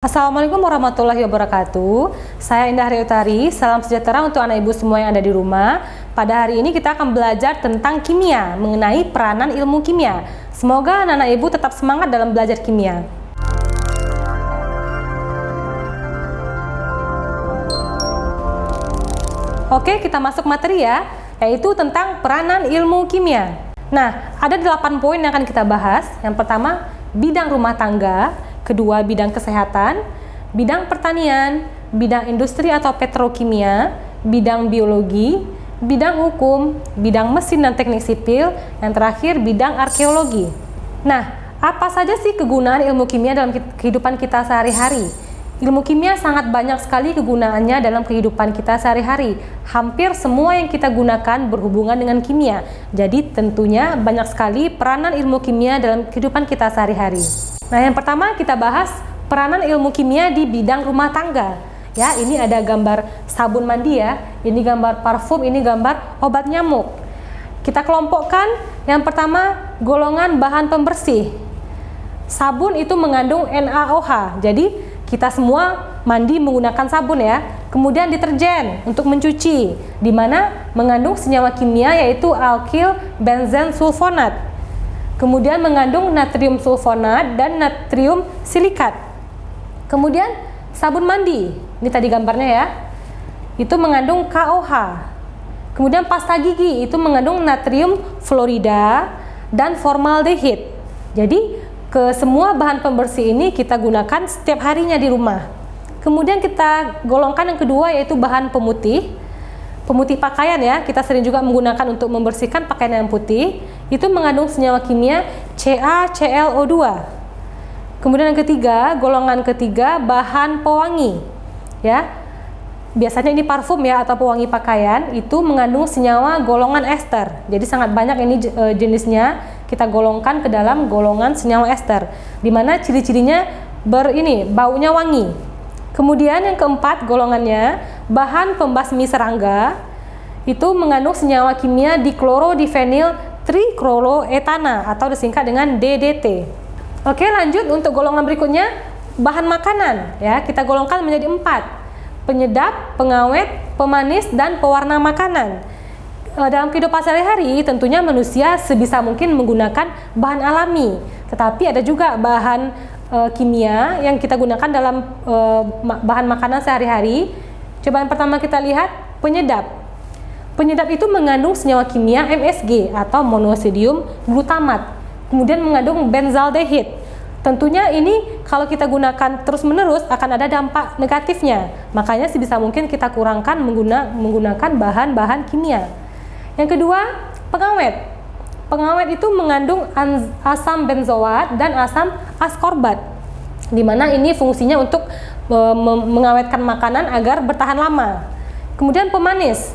Assalamualaikum warahmatullahi wabarakatuh. Saya Indah Utari. Salam sejahtera untuk anak ibu semua yang ada di rumah. Pada hari ini kita akan belajar tentang kimia, mengenai peranan ilmu kimia. Semoga anak-anak ibu tetap semangat dalam belajar kimia. Oke, kita masuk materi ya, yaitu tentang peranan ilmu kimia. Nah, ada 8 poin yang akan kita bahas. Yang pertama, bidang rumah tangga. Kedua, bidang kesehatan, bidang pertanian, bidang industri atau petrokimia, bidang biologi, bidang hukum, bidang mesin dan teknik sipil, yang terakhir bidang arkeologi. Nah, apa saja sih kegunaan ilmu kimia dalam kehidupan kita sehari-hari? Ilmu kimia sangat banyak sekali kegunaannya dalam kehidupan kita sehari-hari. Hampir semua yang kita gunakan berhubungan dengan kimia. Jadi tentunya banyak sekali peranan ilmu kimia dalam kehidupan kita sehari-hari. Nah, yang pertama kita bahas peranan ilmu kimia di bidang rumah tangga. Ya, ini ada gambar sabun mandi ya, ini gambar parfum, ini gambar obat nyamuk. Kita kelompokkan, yang pertama golongan bahan pembersih. Sabun itu mengandung NaOH, jadi kita semua mandi menggunakan sabun ya. Kemudian deterjen untuk mencuci, di mana mengandung senyawa kimia yaitu alkyl benzen sulfonat. Kemudian mengandung natrium sulfonat dan natrium silikat. Kemudian sabun mandi, ini tadi gambarnya ya, itu mengandung KOH. Kemudian pasta gigi itu mengandung natrium fluorida dan formaldehid. Jadi ke semua bahan pembersih ini kita gunakan setiap harinya di rumah. Kemudian kita golongkan yang kedua yaitu bahan pemutih. Pemutih pakaian ya, kita sering juga menggunakan untuk membersihkan pakaian yang putih. Itu mengandung senyawa kimia CaClO2. Kemudian yang ketiga, golongan ketiga bahan pewangi ya. Biasanya ini parfum ya atau pewangi pakaian, itu mengandung senyawa golongan ester. Jadi sangat banyak ini jenisnya, kita golongkan ke dalam golongan senyawa ester, di mana ciri-cirinya baunya wangi. Kemudian yang keempat golongannya bahan pembasmi serangga, itu mengandung senyawa kimia diklorodifenyl trikloroetana atau disingkat dengan DDT. Oke, lanjut untuk golongan berikutnya, bahan makanan ya, kita golongkan menjadi 4. Penyedap, pengawet, pemanis dan pewarna makanan. Dalam kehidupan sehari-hari tentunya manusia sebisa mungkin menggunakan bahan alami, tetapi ada juga bahan kimia yang kita gunakan dalam bahan makanan sehari-hari. Coba yang pertama kita lihat penyedap. Penyedap itu mengandung senyawa kimia MSG atau monosodium glutamat, kemudian mengandung benzaldehid. Tentunya ini kalau kita gunakan terus-menerus akan ada dampak negatifnya. Makanya sebisa mungkin kita kurangkan menggunakan bahan-bahan kimia. Yang kedua, pengawet. Pengawet itu mengandung asam benzoat dan asam askorbat, di mana ini fungsinya untuk mengawetkan makanan agar bertahan lama. Kemudian pemanis,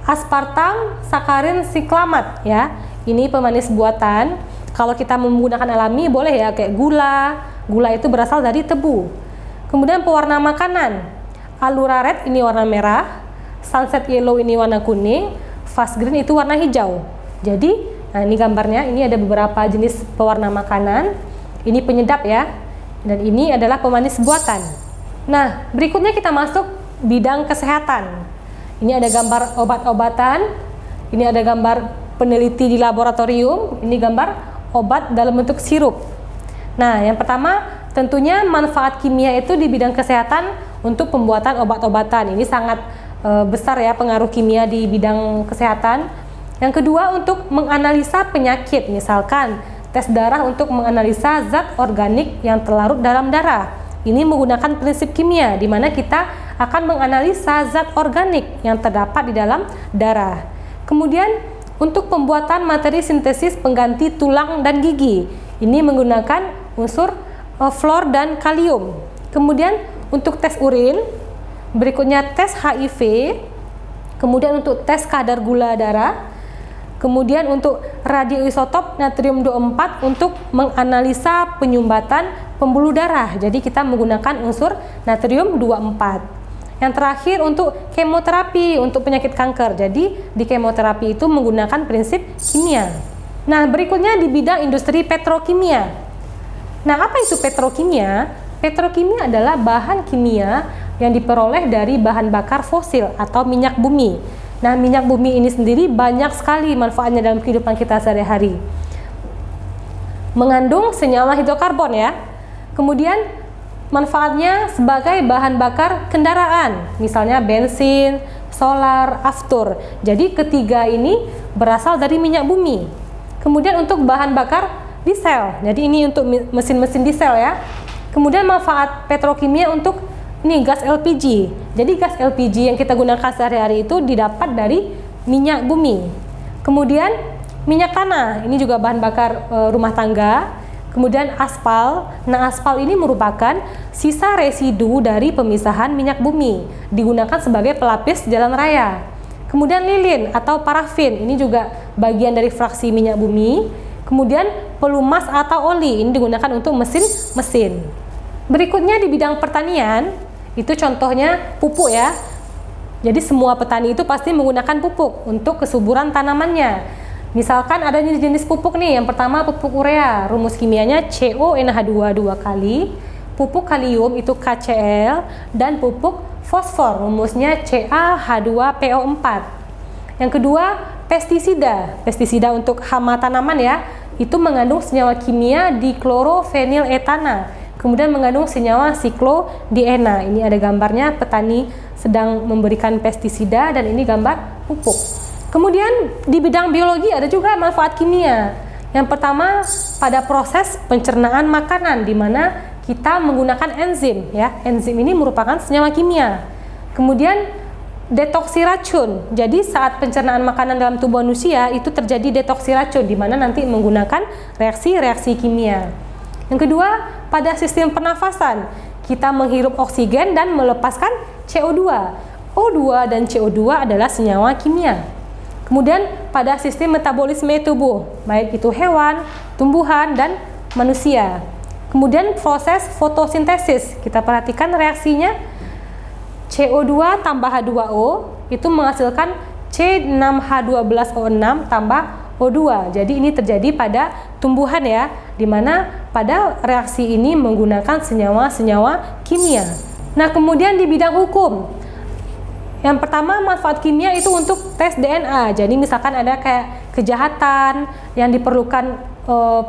aspartam sakarin siklamat ya. Ini pemanis buatan. Kalau kita menggunakan alami boleh ya, kayak gula. Gula itu berasal dari tebu. Kemudian pewarna makanan, Allura Red ini warna merah, Sunset Yellow ini warna kuning, Fast Green itu warna hijau. Jadi nah, ini gambarnya, ini ada beberapa jenis pewarna makanan. Ini penyedap ya. Dan ini adalah pemanis buatan. Nah, berikutnya kita masuk bidang kesehatan. Ini ada gambar obat-obatan. Ini ada gambar peneliti di laboratorium. Ini gambar obat dalam bentuk sirup. Nah, yang pertama tentunya manfaat kimia itu di bidang kesehatan untuk pembuatan obat-obatan. Ini sangat besar ya pengaruh kimia di bidang kesehatan. Yang kedua, untuk menganalisa penyakit, misalkan tes darah untuk menganalisa zat organik yang terlarut dalam darah. Ini menggunakan prinsip kimia, di mana kita akan menganalisa zat organik yang terdapat di dalam darah. Kemudian, untuk pembuatan materi sintesis pengganti tulang dan gigi, ini menggunakan unsur fluor dan kalium. Kemudian, untuk tes urin, berikutnya tes HIV, kemudian untuk tes kadar gula darah. Kemudian untuk radioisotop natrium 24 untuk menganalisa penyumbatan pembuluh darah. Jadi kita menggunakan unsur natrium 24. Yang terakhir untuk kemoterapi untuk penyakit kanker. Jadi di kemoterapi itu menggunakan prinsip kimia. Nah, berikutnya di bidang industri petrokimia. Nah, apa itu petrokimia? petrokimia adalah bahan kimia yang diperoleh dari bahan bakar fosil atau minyak bumi. Nah, minyak bumi ini sendiri banyak sekali manfaatnya dalam kehidupan kita sehari-hari. Mengandung senyawa hidrokarbon ya. Kemudian manfaatnya sebagai bahan bakar kendaraan, misalnya bensin, solar, aftur. Jadi ketiga ini berasal dari minyak bumi. Kemudian untuk bahan bakar diesel. Jadi ini untuk mesin-mesin diesel ya. Kemudian manfaat petrokimia untuk ini gas LPG. Jadi gas LPG yang kita gunakan sehari-hari itu didapat dari minyak bumi. Kemudian minyak tanah, ini juga bahan bakar rumah tangga. Kemudian aspal. Nah, aspal ini merupakan sisa residu dari pemisahan minyak bumi, digunakan sebagai pelapis jalan raya. Kemudian lilin atau parafin, ini juga bagian dari fraksi minyak bumi. Kemudian pelumas atau oli, ini digunakan untuk mesin-mesin. Berikutnya di bidang pertanian, itu contohnya pupuk ya. Jadi semua petani itu pasti menggunakan pupuk untuk kesuburan tanamannya. Misalkan ada jenis pupuk nih, yang pertama pupuk urea, rumus kimianya CONH2 2 kali, pupuk kalium itu KCl, dan pupuk fosfor, rumusnya CaH2PO4. Yang kedua, pestisida untuk hama tanaman ya, itu mengandung senyawa kimia diklorofeniletana, kemudian mengandung senyawa siklodiena. Ini ada gambarnya, petani sedang memberikan pestisida, dan ini gambar pupuk. Kemudian di bidang biologi ada juga manfaat kimia. Yang pertama pada proses pencernaan makanan, di mana kita menggunakan enzim ya. Enzim ini merupakan senyawa kimia. Kemudian detoksi racun. Jadi saat pencernaan makanan dalam tubuh manusia itu terjadi detoksi racun, di mana nanti menggunakan reaksi-reaksi kimia. Yang kedua, pada sistem pernafasan, kita menghirup oksigen dan melepaskan CO2. O2 dan CO2 adalah senyawa kimia. Kemudian pada sistem metabolisme tubuh, baik itu hewan, tumbuhan, dan manusia. Kemudian proses fotosintesis, kita perhatikan reaksinya, CO2 tambah H2O itu menghasilkan C6H12O6 tambah O2. Jadi ini terjadi pada tumbuhan ya, di mana pada reaksi ini menggunakan senyawa-senyawa kimia. Nah, kemudian di bidang hukum, yang pertama manfaat kimia itu untuk tes DNA. Jadi misalkan ada kayak kejahatan yang diperlukan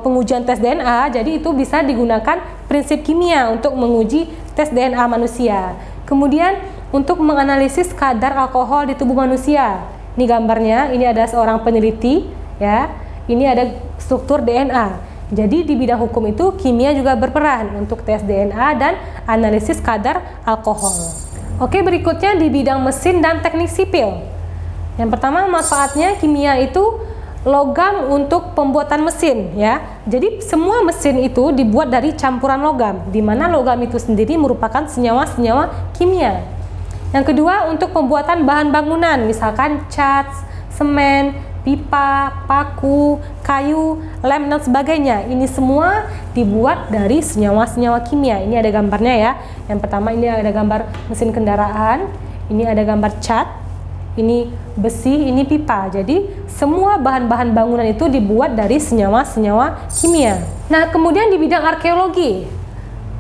pengujian tes DNA, jadi itu bisa digunakan prinsip kimia untuk menguji tes DNA manusia. Kemudian untuk menganalisis kadar alkohol di tubuh manusia. Ini gambarnya, ini ada seorang peneliti ya. Ini ada struktur DNA. Jadi di bidang hukum itu kimia juga berperan untuk tes DNA dan analisis kadar alkohol. Oke, berikutnya di bidang mesin dan teknik sipil. Yang pertama manfaatnya kimia itu logam untuk pembuatan mesin ya. Jadi semua mesin itu dibuat dari campuran logam, di mana logam itu sendiri merupakan senyawa-senyawa kimia. Yang kedua untuk pembuatan bahan bangunan, misalkan cat, semen, pipa, paku, kayu, lem, dan sebagainya. Ini semua dibuat dari senyawa-senyawa kimia. Ini ada gambarnya ya. Yang pertama ini ada gambar mesin kendaraan, ini ada gambar cat, ini besi, ini pipa. Jadi semua bahan-bahan bangunan itu dibuat dari senyawa-senyawa kimia. Nah, kemudian di bidang arkeologi,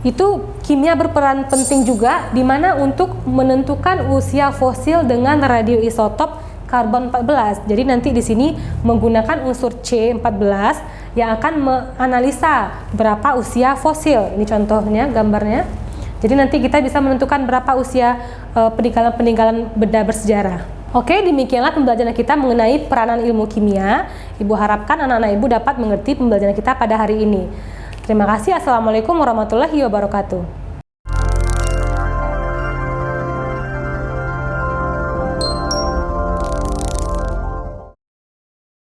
itu kimia berperan penting juga, di mana untuk menentukan usia fosil dengan radioisotop karbon 14. Jadi nanti di sini menggunakan unsur C14 yang akan menganalisa berapa usia fosil. Ini contohnya gambarnya. Jadi nanti kita bisa menentukan berapa usia peninggalan-peninggalan benda bersejarah. Oke, demikianlah pembelajaran kita mengenai peranan ilmu kimia. Ibu harapkan anak-anak ibu dapat mengerti pembelajaran kita pada hari ini. Terima kasih. Assalamualaikum warahmatullahi wabarakatuh.